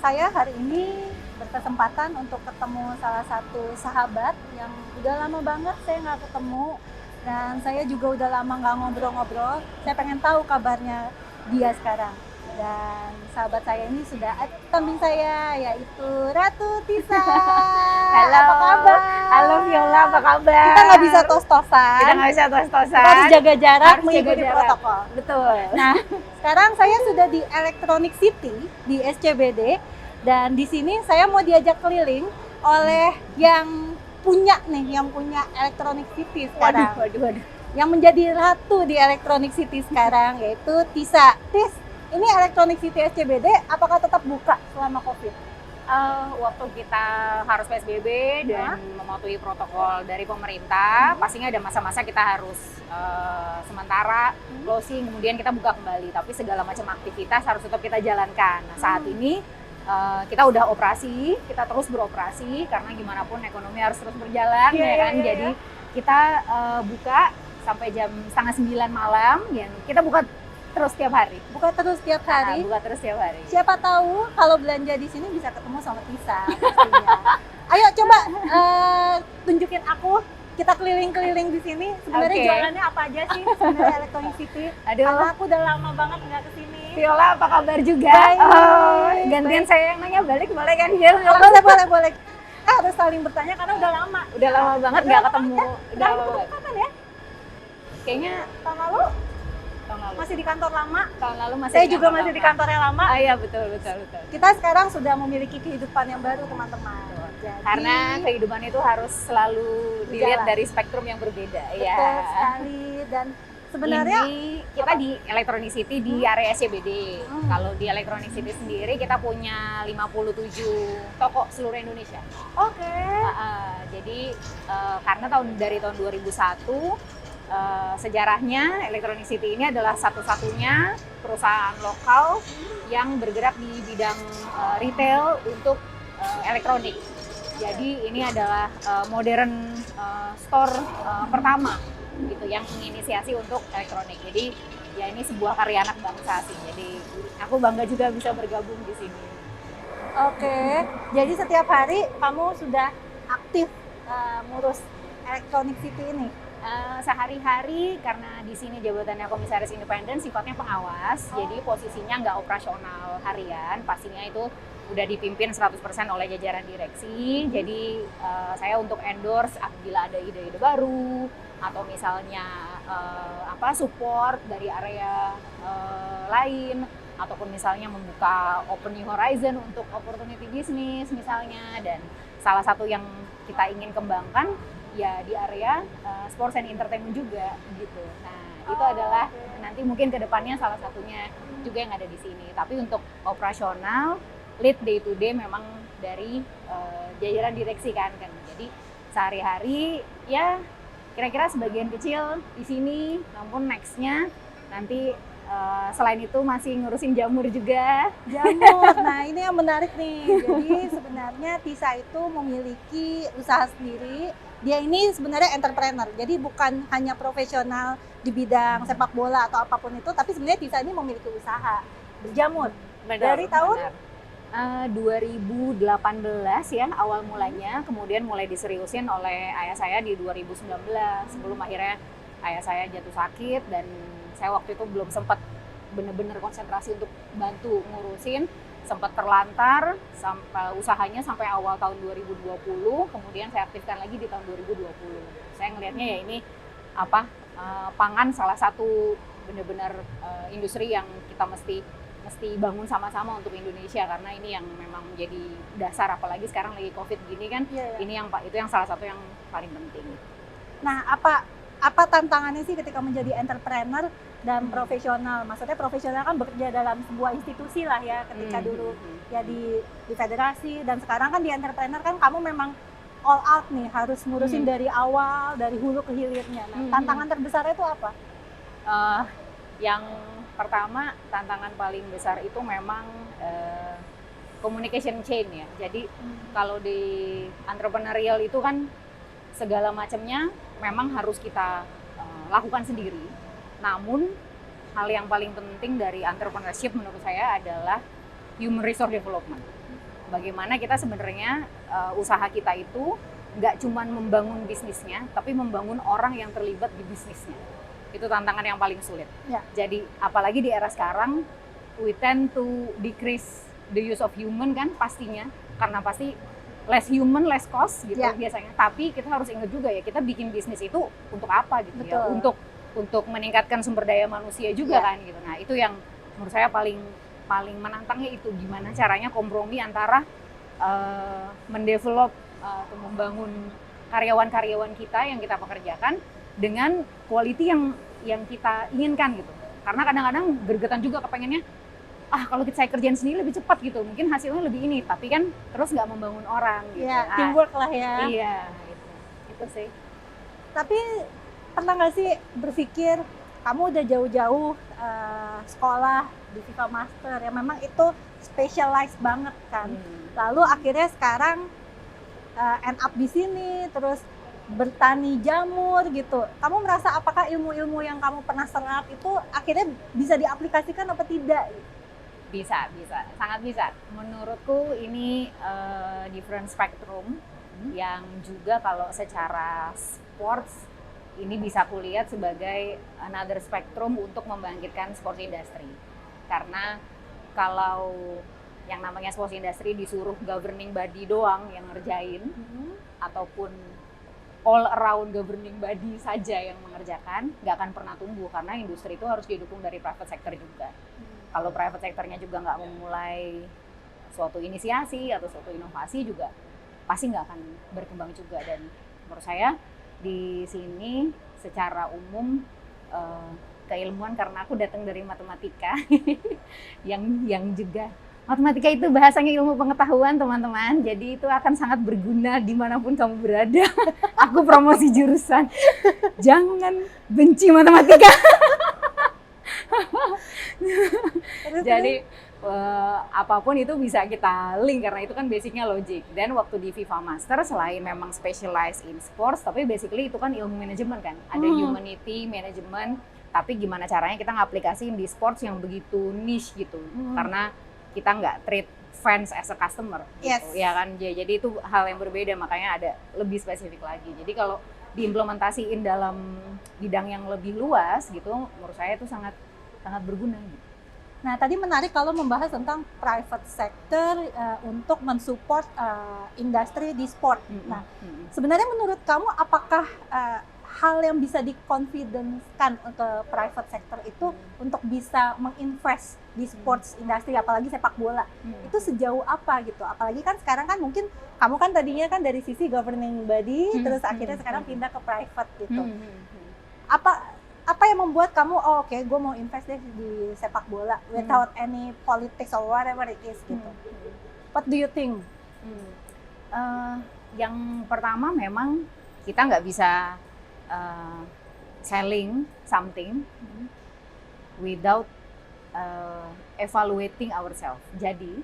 Saya hari ini berkesempatan untuk ketemu salah satu sahabat yang udah lama banget saya nggak ketemu, dan saya juga udah lama nggak ngobrol-ngobrol. Saya pengen tahu kabarnya dia sekarang. Dan sahabat saya ini sudah ada di samping saya, yaitu Ratu Tisa. Halo, Apa kabar? halo Viola, apa kabar? Kita nggak bisa tos-tosan. Kita nggak bisa tos-tosan. Kita harus jaga jarak, Harus mengikuti jaga jarak. protokol. Betul. Nah, sekarang saya sudah di Electronic City di SCBD, dan di sini saya mau diajak keliling oleh yang punya Electronic City sekarang. Waduh. Yang menjadi ratu di Electronic City sekarang, yaitu Tisa. Tis, ini Electronic City SCBD apakah tetap buka selama Covid? Waktu kita harus PSBB dan mematuhi protokol dari pemerintah, pastinya ada masa-masa kita harus sementara closing, kemudian kita buka kembali. Tapi segala macam aktivitas harus tetap kita jalankan. Nah, saat ini kita udah operasi, kita terus beroperasi karena gimana pun ekonomi harus terus berjalan, ya kan? Jadi kita buka sampai jam 8:30 malam, yang kita buka terus tiap hari. Buka terus tiap hari. Buka terus tiap hari. Siapa tahu kalau belanja di sini bisa ketemu sama Tisa pastinya. Ayo coba tunjukin aku, kita keliling-keliling di sini. Sebenarnya Oke. jualannya apa aja sih sebenarnya Electronic City? Aduh. Karena aku udah lama banget nggak kesini. Viola, apa kabar juga? Baik. Gantian Baik. saya yang nanya balik, boleh kan Vil? Boleh. Harus saling bertanya karena udah lama. Udah lama banget nggak ketemu. Udah lama ketemu banget. kapan ya? Kayaknya Tahun lalu tahun lalu. masih di kantor lama. Tahun lalu masih. Saya juga masih di kantor yang lama. Oh iya, betul. Kita sekarang sudah memiliki kehidupan yang baru, teman-teman. Jadi, Karena kehidupan itu harus selalu dilihat Berjalan. dari spektrum yang berbeda. betul Ya. sekali, dan sebenarnya Ini kita di Electronic City di area SCBD. Kalau di Electronic City sendiri kita punya 57 toko seluruh Indonesia. oke. Jadi karena dari tahun 2001 sejarahnya Electronic City ini adalah satu-satunya perusahaan lokal yang bergerak di bidang retail untuk elektronik. Jadi ini adalah modern store pertama gitu yang menginisiasi untuk elektronik. Jadi ya ini sebuah karya anak bangsa sih. Jadi aku bangga juga bisa bergabung di sini. Oke, jadi setiap hari kamu sudah aktif ngurus Electronic City ini. Sehari-hari karena di sini jabatannya komisaris independen sifatnya pengawas, jadi posisinya nggak operasional harian, pastinya itu udah dipimpin 100% oleh jajaran direksi. Jadi saya untuk endorse apabila ada ide-ide baru atau misalnya support dari area lain, ataupun misalnya membuka open new horizon untuk opportunity bisnis misalnya. Dan salah satu yang kita ingin kembangkan ya di area sports and entertainment juga gitu. Nah, itu adalah nanti mungkin ke depannya salah satunya juga yang ada di sini. Tapi untuk operasional, lead day to day memang dari jajaran direksi kan. Jadi sehari-hari ya kira-kira sebagian kecil di sini, namun nextnya nanti selain itu masih ngurusin jamur juga. Jamur, nah ini yang menarik nih. Jadi sebenarnya Tisa itu memiliki usaha sendiri. Dia ini sebenarnya entrepreneur, jadi bukan hanya profesional di bidang sepak bola atau apapun itu, tapi sebenarnya Tisa ini memiliki usaha berjamur. Dari tahun 2018 ya awal mulanya, kemudian mulai diseriusin oleh ayah saya di 2019 sebelum akhirnya ayah saya jatuh sakit dan saya waktu itu belum sempat benar-benar konsentrasi untuk bantu ngurusin, sempat terlantar sampai usahanya sampai awal tahun 2020, kemudian saya aktifkan lagi di tahun 2020. Saya ngelihatnya ya ini pangan salah satu benar-benar industri yang kita mesti bangun sama-sama untuk Indonesia, karena ini yang memang menjadi dasar, apalagi sekarang lagi Covid gini kan. Ini itu yang salah satu yang paling penting. Nah, apa tantangannya sih ketika menjadi entrepreneur dan profesional? Maksudnya profesional kan bekerja dalam sebuah institusi lah ya, ketika dulu ya di federasi, dan sekarang kan di entrepreneur kan kamu memang all out nih, harus ngurusin dari awal, dari hulu ke hilirnya. Nah, tantangan terbesarnya itu apa? Yang pertama, tantangan paling besar itu memang communication chain ya. Jadi kalau di entrepreneurial itu kan segala macamnya memang harus kita lakukan sendiri. Namun hal yang paling penting dari entrepreneurship menurut saya adalah human resource development. bagaimana kita sebenarnya usaha kita itu nggak cuma membangun bisnisnya, tapi membangun orang yang terlibat di bisnisnya. Itu tantangan yang paling sulit. Ya. Jadi apalagi di era sekarang, we tend to decrease the use of human kan pastinya, karena pasti less human, less cost gitu biasanya. Tapi kita harus ingat juga ya, kita bikin bisnis itu untuk apa gitu. Ya, untuk meningkatkan sumber daya manusia juga kan gitu. Nah itu yang menurut saya paling menantangnya, itu gimana caranya kompromi antara mendevelop atau membangun karyawan-karyawan kita yang kita pekerjakan dengan quality yang kita inginkan gitu. Karena kadang-kadang gergetan juga kepengennya, kalau saya kerjain sendiri lebih cepat gitu, mungkin hasilnya lebih ini, tapi kan terus nggak membangun orang gitu. Iya, teamwork lah ya. Iya, itu sih. Tapi pernah nggak sih berpikir, kamu udah jauh-jauh sekolah di Viva Master, ya memang itu specialized banget kan. Lalu akhirnya sekarang end up di sini, terus bertani jamur gitu. Kamu merasa apakah ilmu-ilmu yang kamu pernah serap itu akhirnya bisa diaplikasikan apa tidak? Bisa, sangat bisa. Menurutku ini different spectrum yang juga kalau secara sports ini bisa kulihat sebagai another spectrum untuk membangkitkan sports industry. Karena kalau yang namanya sports industry disuruh governing body doang yang ngerjain, ataupun all around governing body saja yang mengerjakan, nggak akan pernah tumbuh, karena industri itu harus didukung dari private sector juga. Kalau private sectornya juga nggak memulai suatu inisiasi atau suatu inovasi juga pasti nggak akan berkembang juga. Dan menurut saya di sini secara umum keilmuan, karena aku datang dari matematika yang juga matematika itu bahasanya ilmu pengetahuan teman-teman, jadi itu akan sangat berguna dimanapun kamu berada. Aku promosi jurusan, jangan benci matematika. Jadi apapun itu bisa kita link, karena itu kan basicnya logik. Dan waktu di Viva Master selain memang specialized in sports, tapi basically itu kan ilmu manajemen kan. Ada humanity, management, tapi gimana caranya kita ngaplikasiin di sports yang begitu niche gitu. Karena kita nggak treat fans as a customer gitu, ya kan. Jadi itu hal yang berbeda, makanya ada lebih spesifik lagi. Jadi kalau diimplementasiin dalam bidang yang lebih luas gitu, menurut saya itu sangat berguna gitu. Nah, tadi menarik kalau membahas tentang private sector untuk mensupport industri di sport. Nah, sebenarnya menurut kamu apakah hal yang bisa di-confidence-kan ke private sector itu untuk bisa menginvest di sports industri, apalagi sepak bola, itu sejauh apa gitu? Apalagi kan sekarang kan mungkin kamu kan tadinya kan dari sisi governing body, terus akhirnya sekarang pindah ke private gitu. Apa yang membuat kamu oke, gue mau invest deh di sepak bola without any politics or whatever it is gitu? What do you think? Yang pertama memang kita nggak bisa selling something without evaluating ourselves. Jadi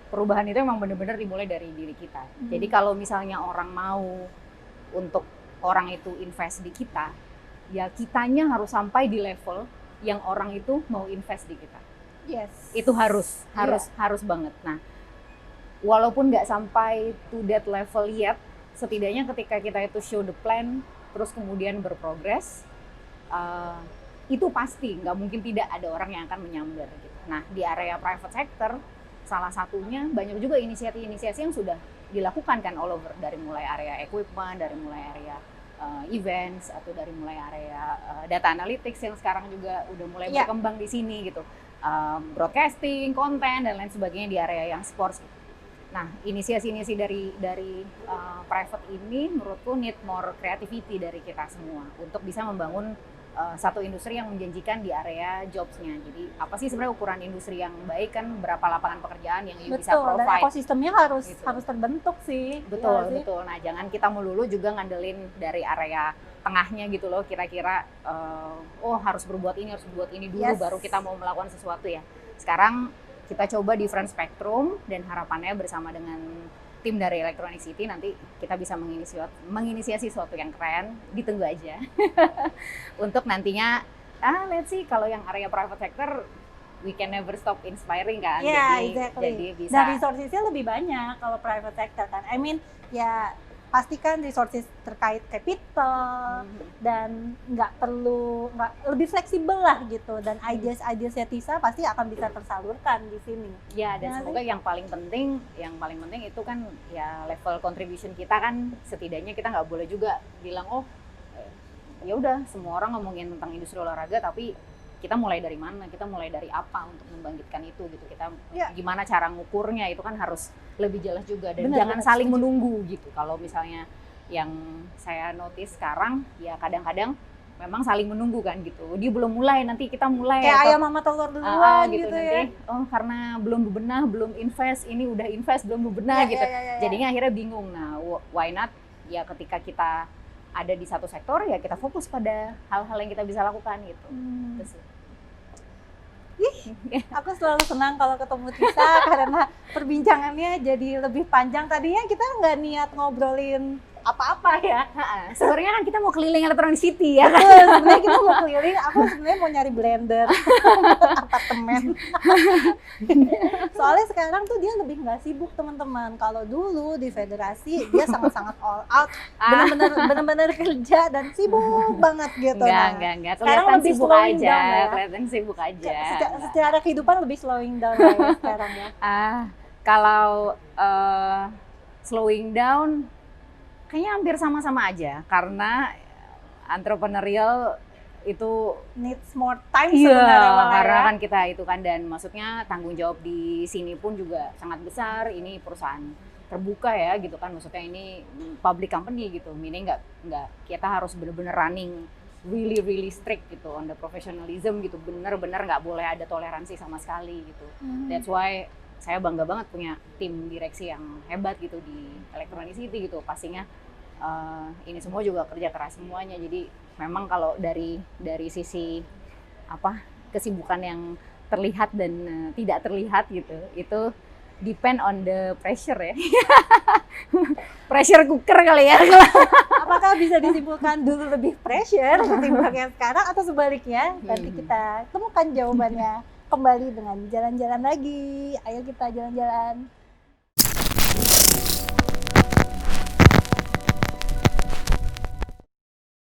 perubahan itu memang benar-benar dimulai dari diri kita. Jadi kalau misalnya orang mau untuk orang itu invest di kita, ya kitanya harus sampai di level yang orang itu mau invest di kita. Yes. Itu harus banget. Nah, walaupun nggak sampai to that level yet, setidaknya ketika kita itu show the plan, terus kemudian berprogres, itu pasti nggak mungkin tidak ada orang yang akan menyambar gitu. Nah, di area private sector, salah satunya banyak juga inisiasi-inisiasi yang sudah dilakukan kan all over, dari mulai area equipment, dari mulai area events, atau dari mulai area data analytics yang sekarang juga udah mulai berkembang di sini gitu, broadcasting, konten dan lain sebagainya di area yang sports gitu. Nah, inisiasi-inisiasi dari private ini menurutku need more creativity dari kita semua untuk bisa membangun satu industri yang menjanjikan di area jobs-nya. Jadi apa sih sebenarnya ukuran industri yang baik kan, berapa lapangan pekerjaan yang bisa provide. Dan ekosistemnya harus terbentuk sih. Betul. Nah, jangan kita melulu juga ngandelin dari area tengahnya gitu loh, kira-kira harus berbuat ini dulu baru kita mau melakukan sesuatu ya. Sekarang kita coba different spectrum, dan harapannya bersama dengan tim dari Electronic City nanti kita bisa menginisiasi sesuatu yang keren. Ditunggu aja. Untuk nantinya let's see, kalau yang area private sector we can never stop inspiring kan. Yeah, jadi exactly. jadi bisa. Dan resources-nya lebih banyak kalau private sector kan. I mean, ya pastikan resources terkait capital dan nggak lebih fleksibel lah gitu, dan ideas-ideasnya Tisa pasti akan bisa tersalurkan di sini. Ya, dan Ya, semoga yang paling penting itu kan ya level contribution kita kan, setidaknya kita nggak boleh juga bilang ya udah semua orang ngomongin tentang industri olahraga, tapi kita mulai dari mana, kita mulai dari apa untuk membangkitkan itu gitu. Kita gimana cara ngukurnya itu kan harus lebih jelas juga, dan jangan saling menunggu gitu. Kalau misalnya yang saya notice sekarang ya kadang-kadang memang saling menunggu kan gitu. Dia belum mulai, nanti kita mulai kayak ayam sama telur duluan gitu nanti, ya. Karena belum bebenah, belum invest, ini udah invest belum bebenah gitu. Jadinya akhirnya bingung. Nah, why not ya ketika kita ada di satu sektor ya kita fokus pada hal-hal yang kita bisa lakukan gitu. Terus, aku selalu senang kalau ketemu Tisa karena perbincangannya jadi lebih panjang. Tadinya kita nggak niat ngobrolin apa-apa ya. Sebenarnya kan kita mau keliling Electronic City ya kan. Sebenarnya kita mau keliling, aku sebenarnya mau nyari blender apartemen. Soalnya sekarang tuh dia lebih nggak sibuk teman-teman. Kalau dulu di federasi dia sangat-sangat all out, bener-bener kerja dan sibuk banget gitu. Enggak. Sekarang Kelihatan lebih sibuk slowing aja, down ya. kelihatan sibuk aja. Secara kehidupan lebih slowing down ya sekarang ya. Kalau slowing down kayaknya hampir sama-sama aja, karena entrepreneurial itu needs more time sebenarnya. Karena kan kita itu kan, dan maksudnya tanggung jawab di sini pun juga sangat besar. Ini perusahaan terbuka ya gitu kan, maksudnya ini public company gitu, meaning nggak kita harus bener-bener running really strict gitu on the professionalism gitu, bener-bener nggak boleh ada toleransi sama sekali gitu. That's why saya bangga banget punya tim direksi yang hebat gitu di Electronic City gitu. Pastinya ini semua juga kerja keras semuanya. Jadi memang kalau dari sisi kesibukan yang terlihat dan tidak terlihat gitu, itu depend on the pressure ya. Pressure cooker kali ya. Apakah bisa disimpulkan dulu lebih pressure ketimbang yang sekarang, atau sebaliknya? Nanti kita temukan jawabannya kembali dengan jalan-jalan lagi. Ayo kita jalan-jalan.